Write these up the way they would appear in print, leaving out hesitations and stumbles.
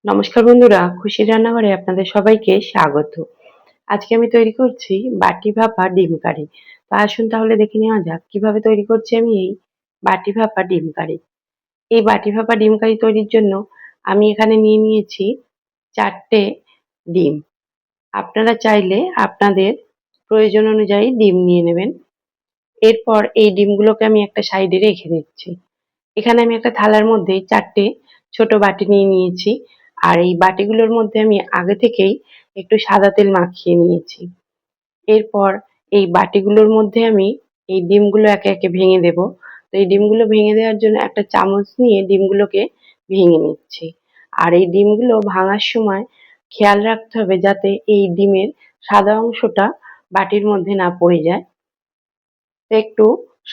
নমস্কার বন্ধুরা, খুশির রান্নাঘরে আপনাদের সবাইকে স্বাগত। আজকে আমি তৈরি করছি বাটি ভাপা ডিম কারি। তো আসুন তাহলে দেখে নেওয়া যাক কিভাবে তৈরি করছি আমি এই বাটি ভাপা ডিম কারি। এই বাটি ভাপা ডিম কারি তৈরির জন্য আমি এখানে নিয়ে নিয়েছি 4টে ডিম। আপনারা চাইলে আপনাদের প্রয়োজন অনুযায়ী ডিম নিয়ে নেবেন। এরপর এই ডিমগুলোকে আমি একটা সাইডে রেখে দিচ্ছি। এখানে আমি একটা থালার মধ্যে 4টে ছোট বাটি নিয়ে নিয়েছি। আর এই বাটিগুলোর মধ্যে আমি আগে থেকেই একটু সাদা তেল মাখিয়ে নিয়েছি। এরপর এই বাটিগুলোর মধ্যে আমি এই ডিমগুলো একে একে ভেঙে দেব। তো এই ডিমগুলো ভেঙে দেওয়ার জন্য একটা চামচ নিয়ে ডিমগুলোকে ভেঙে নিচ্ছি। আর এই ডিমগুলো ভাঙার সময় খেয়াল রাখতে হবে যাতে এই ডিমের সাদা অংশটা বাটির মধ্যে না পড়ে যায়। তো একটু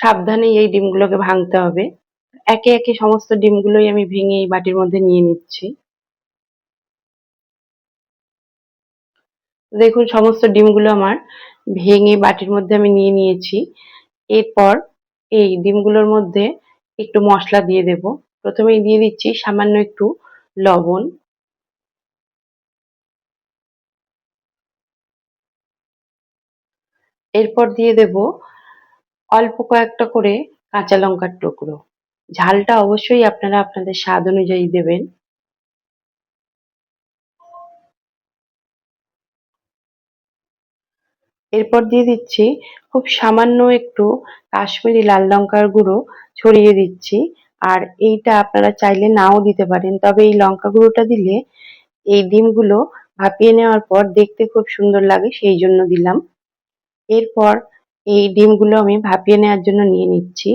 সাবধানে এই ডিমগুলোকে ভাঙতে হবে। একে একে সমস্ত ডিমগুলোই আমি ভেঙে এই বাটির মধ্যে নিয়ে নিচ্ছি। দেখুন সমস্ত ডিমগুলো আমার ভেঙে বাটির মধ্যে আমি নিয়ে নিয়েছি। এরপর এই ডিমগুলোর মধ্যে একটু মশলা দিয়ে দেব। প্রথমেই দিয়ে দিচ্ছি সামান্য একটু লবণ। এরপর দিয়ে দেব অল্প কয়েকটা করে কাঁচা লঙ্কার টুকরো। ঝালটা অবশ্যই আপনারা আপনাদের স্বাদ অনুযায়ী দেবেন। এরপর দিয়ে দিচ্ছি খুব সামান্য একটু কাশ্মীরি লাল লঙ্কার গুঁড়ো ছড়িয়ে দিচ্ছি। আর এইটা আপনারা চাইলে নাও দিতে পারেন, তবে এই লঙ্কা গুঁড়োটা দিলে এই ডিমগুলো ভাপিয়ে নেওয়ার পর দেখতে খুব সুন্দর লাগে, সেই জন্য দিলাম। এরপর এই ডিমগুলো আমি ভাপিয়ে নেওয়ার জন্য নিয়ে নিচ্ছি।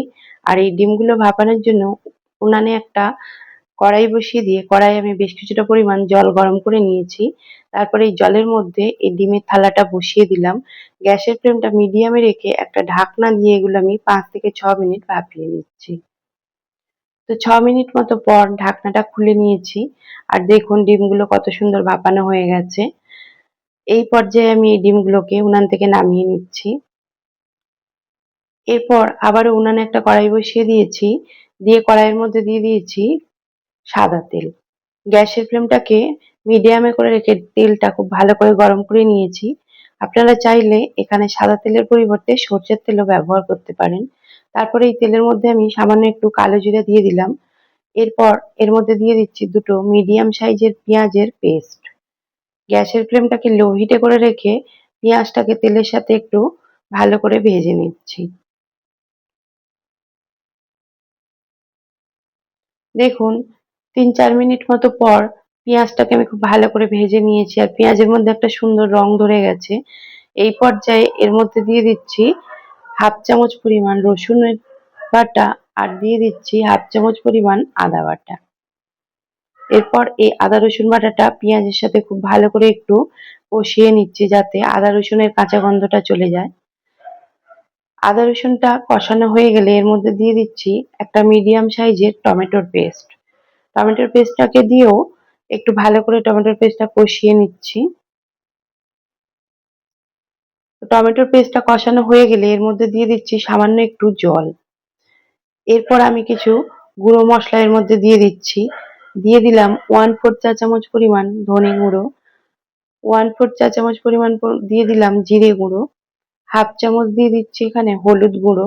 আর এই ডিমগুলো ভাপানোর জন্য উনানে একটা কড়াই বসিয়ে দিয়ে কড়াইয়ে আমি বেশ কিছুটা পরিমাণ জল গরম করে নিয়েছি। তারপরে এই জলের মধ্যে এই ডিমের থালাটা বসিয়ে দিলাম। গ্যাসের ফ্লেমটা মিডিয়ামে রেখে একটা ঢাকনা দিয়ে এগুলো আমি 5 থেকে 6 মিনিট ভাপিয়ে নিচ্ছি। তো 6 মিনিট মতো পর ঢাকনাটা খুলে নিয়েছি। আর দেখুন ডিমগুলো কত সুন্দর ভাপানো হয়ে গেছে। এই পর্যায়ে আমি এই ডিমগুলোকে উনান থেকে নামিয়ে নিচ্ছি। এরপর আবারও উনানে একটা কড়াই বসিয়ে দিয়েছি। দিয়ে কড়াইয়ের মধ্যে দিয়ে দিয়েছি সাদা তেল। গ্যাসের ফ্লেমটাকে মিডিয়ামে করে রেখে তেলটা খুব ভালো করে গরম করে নিয়েছি। আপনারা চাইলে এখানে সাদা তেলের পরিবর্তে সরষের তেলও ব্যবহার করতে পারেন। তারপরে এই তেলের মধ্যে আমি সামান্য একটু কালো জিরা দিয়ে দিলাম। এরপর এর মধ্যে দিয়ে দিচ্ছি দুটো মিডিয়াম সাইজের পেঁয়াজের পেস্ট। গ্যাসের ফ্লেমটাকে লো হিটে করে রেখে পেঁয়াজটাকে তেলের সাথে একটু ভালো করে ভেজে নিচ্ছি। দেখুন 3-4 মিনিট মতো পর পেঁয়াজটাকে আমি খুব ভালো করে ভেজে নিয়েছি আর পেঁয়াজের মধ্যে একটা সুন্দর রং ধরে গেছে। এই পর্যায়ে এর মধ্যে দিয়ে দিচ্ছি হাফ চামচ পরিমাণ রসুনের বাটা আর দিয়ে দিচ্ছি হাফ চামচ পরিমাণ আদা বাটা। এরপর এই আদা রসুন বাটাটা পেঁয়াজের সাথে খুব ভালো করে একটু কষিয়ে নিচ্ছি যাতে আদা রসুনের কাঁচা গন্ধটা চলে যায়। আদা রসুনটা কষানো হয়ে গেলে এর মধ্যে দিয়ে দিচ্ছি একটা মিডিয়াম সাইজের টমেটোর পেস্ট। টমেটোর পেস্টটাকে দিয়েও একটু ভালো করে টমেটোর পেস্টটা কষিয়ে নিচ্ছি। টমেটোর পেস্টটা কষানো হয়ে গেলে এর মধ্যে দিয়ে দিচ্ছি সামান্য একটু জল। এরপর আমি কিছু গুঁড়ো মশলা এর মধ্যে দিয়ে দিচ্ছি। দিয়ে দিলাম 1/4 চা চামচ পরিমাণ ধনে গুঁড়ো, 1/4 চা চামচ পরিমাণ দিয়ে দিলাম জিরে গুঁড়ো, হাফ চামচ দিয়ে দিচ্ছি এখানে হলুদ গুঁড়ো,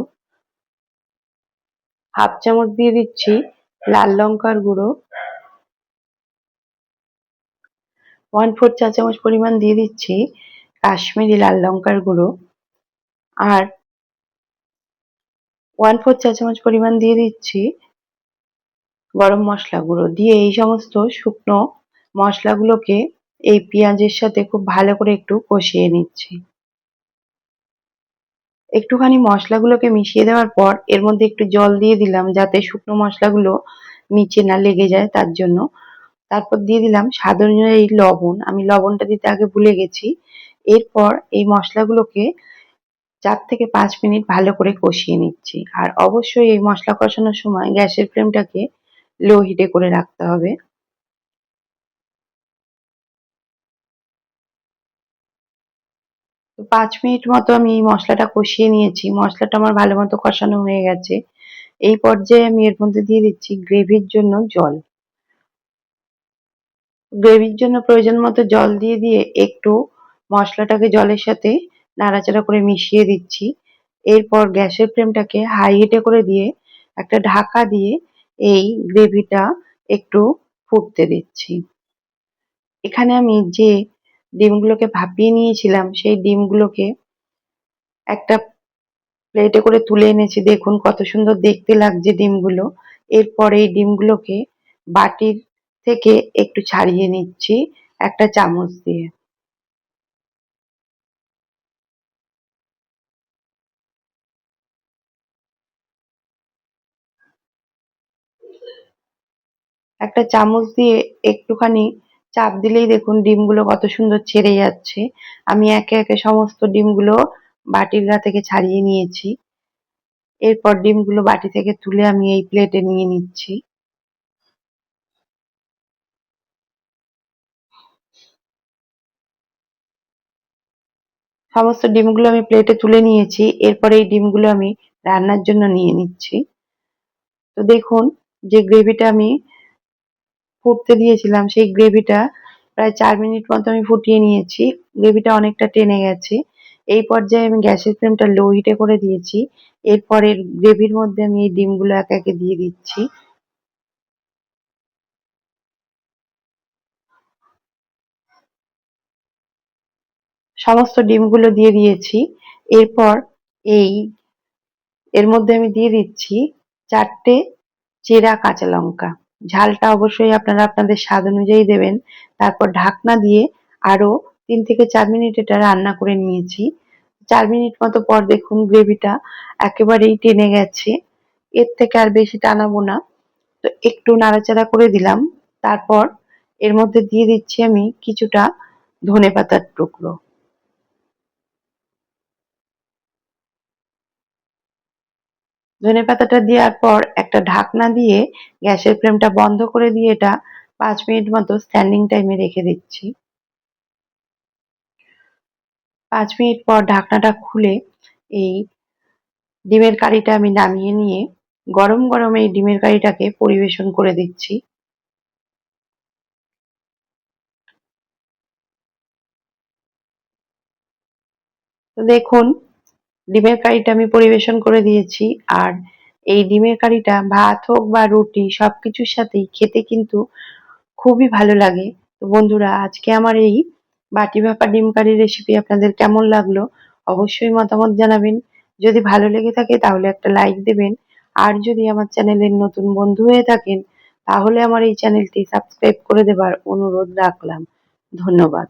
হাফ চামচ দিয়ে দিচ্ছি লাল লঙ্কার গুঁড়ো, 1/4 চা চামচ পরিমাণ দিয়ে দিচ্ছি কাশ্মীরি লাল লঙ্কার গুঁড়ো, আর 1/4 চা চামচ পরিমাণ দিয়ে দিচ্ছি গরম মশলা গুঁড়ো। দিয়ে এই সমস্ত শুকনো মশলাগুলোকে এই পেঁয়াজের সাথে খুব ভালো করে একটু কষিয়ে নিচ্ছি। একটুখানি মশলাগুলোকে মিশিয়ে দেওয়ার পর এর মধ্যে একটু জল দিয়ে দিলাম যাতে শুকনো মশলাগুলো নিচে না লেগে যায় তার জন্য। তারপর দিয়ে দিলাম স্বাদ অনুযায়ী লবণ। আমি লবণটা দিতে আগে ভুলে গেছি। এরপর এই মশলাগুলোকে 4 থেকে 5 মিনিট ভালো করে কষিয়ে নিচ্ছি। আর অবশ্যই এই মশলা কষানোর সময় গ্যাসের ফ্লেমটাকে লো হিটে করে রাখতে হবে। তো 5 মিনিট মতো আমি এই মশলাটা কষিয়ে নিয়েছি। মশলাটা আমার ভালো মতো কষানো হয়ে গেছে। এই পর্যায়ে আমি এর মধ্যে দিয়ে দিচ্ছি গ্রেভির জন্য জল। গ্রেভির জন্য প্রয়োজন মতো জল দিয়ে দিয়ে একটু মশলাটাকে জলের সাথে নাড়াচাড়া করে মিশিয়ে দিচ্ছি। এরপর গ্যাসের ফ্লেমটাকে হাই হিটে করে দিয়ে একটা ঢাকা দিয়ে এই গ্রেভিটা একটু ফুটতে দিচ্ছি। এখানে আমি যে ডিমগুলোকে ভাপিয়ে নিয়েছিলাম সেই ডিমগুলোকে একটা প্লেটে করে তুলে এনেছি। দেখুন কত সুন্দর দেখতে লাগছে ডিমগুলো। এরপর এই ডিমগুলোকে বাটির থেকে একটু ছাড়িয়ে নিচ্ছি একটা চামচ দিয়ে। একটা চামচ দিয়ে একটুখানি চাপ দিলেই দেখুন ডিমগুলো কত সুন্দর ছেড়ে যাচ্ছে। আমি একে একে সমস্ত ডিমগুলো বাটির গা থেকে ছাড়িয়ে নিয়েছি। এরপর ডিমগুলো বাটি থেকে তুলে আমি এই প্লেটে নিয়ে নিচ্ছি। সমস্ত ডিমগুলো আমি প্লেটে তুলে নিয়েছি। এরপর এই ডিমগুলো আমি রান্নার জন্য নিয়ে নিচ্ছি। তো দেখুন যে গ্রেভিটা আমি ফুটতে দিয়েছিলাম সেই গ্রেভিটা প্রায় ৪ মিনিট মতো আমি ফুটিয়ে নিয়েছি। গ্রেভিটা অনেকটা টেনে গেছে। এই পর্যায়ে আমি গ্যাসের ফ্লেমটা লো হিটে করে দিয়েছি। এরপরে গ্রেভির মধ্যে আমি এই ডিমগুলো একে একে দিয়ে দিচ্ছি। সমস্ত ডিমগুলো দিয়ে দিয়েছি। এরপর এই এর মধ্যে আমি দিয়ে দিচ্ছি ৪টে চেরা কাঁচা লঙ্কা। ঝালটা অবশ্যই আপনারা আপনাদের স্বাদ অনুযায়ী দেবেন। তারপর ঢাকনা দিয়ে আরো ৩ থেকে ৪ মিনিট এটা রান্না করে নিয়েছি। ৪ মিনিট মতো পর দেখুন গ্রেভিটা একেবারেই টেনে গেছে। এর থেকে আর বেশি টানাবো না। তো একটু নাড়াচাড়া করে দিলাম। তারপর এর মধ্যে দিয়ে দিচ্ছি আমি কিছুটা ধনেপাতার টুকরো। ধনেপাতাটা দেওয়ার পর একটা ঢাকনা দিয়ে গ্যাসের ফ্লেমটা বন্ধ করে দিয়ে এটা ৫ মিনিট মতো স্ট্যান্ডিং টাইমে রেখে দিচ্ছি। ৫ মিনিট পর ঢাকনাটা খুলে এই ডিমের কারিটা আমি নামিয়ে নিয়ে গরম গরম এই ডিমের কারিটাকে পরিবেশন করে দিচ্ছি। তো দেখুন ডিমের কারিটা আমি পরিবেশন করে দিয়েছি। আর এই ডিমের কারিটা ভাত হোক বা রুটি সবকিছুর সাথেই খেতে কিন্তু খুবই ভালো লাগে। তো বন্ধুরা আজকে আমার এই বাটি ভাপা ডিম কারি রেসিপি আপনাদের কেমন লাগলো অবশ্যই মতামত জানাবেন। যদি ভালো লেগে থাকে তাহলে একটা লাইক দেবেন। আর যদি আমার চ্যানেলের নতুন বন্ধু হয়ে থাকেন তাহলে আমার এই চ্যানেলটি সাবস্ক্রাইব করে দেবার অনুরোধ রাখলাম। ধন্যবাদ।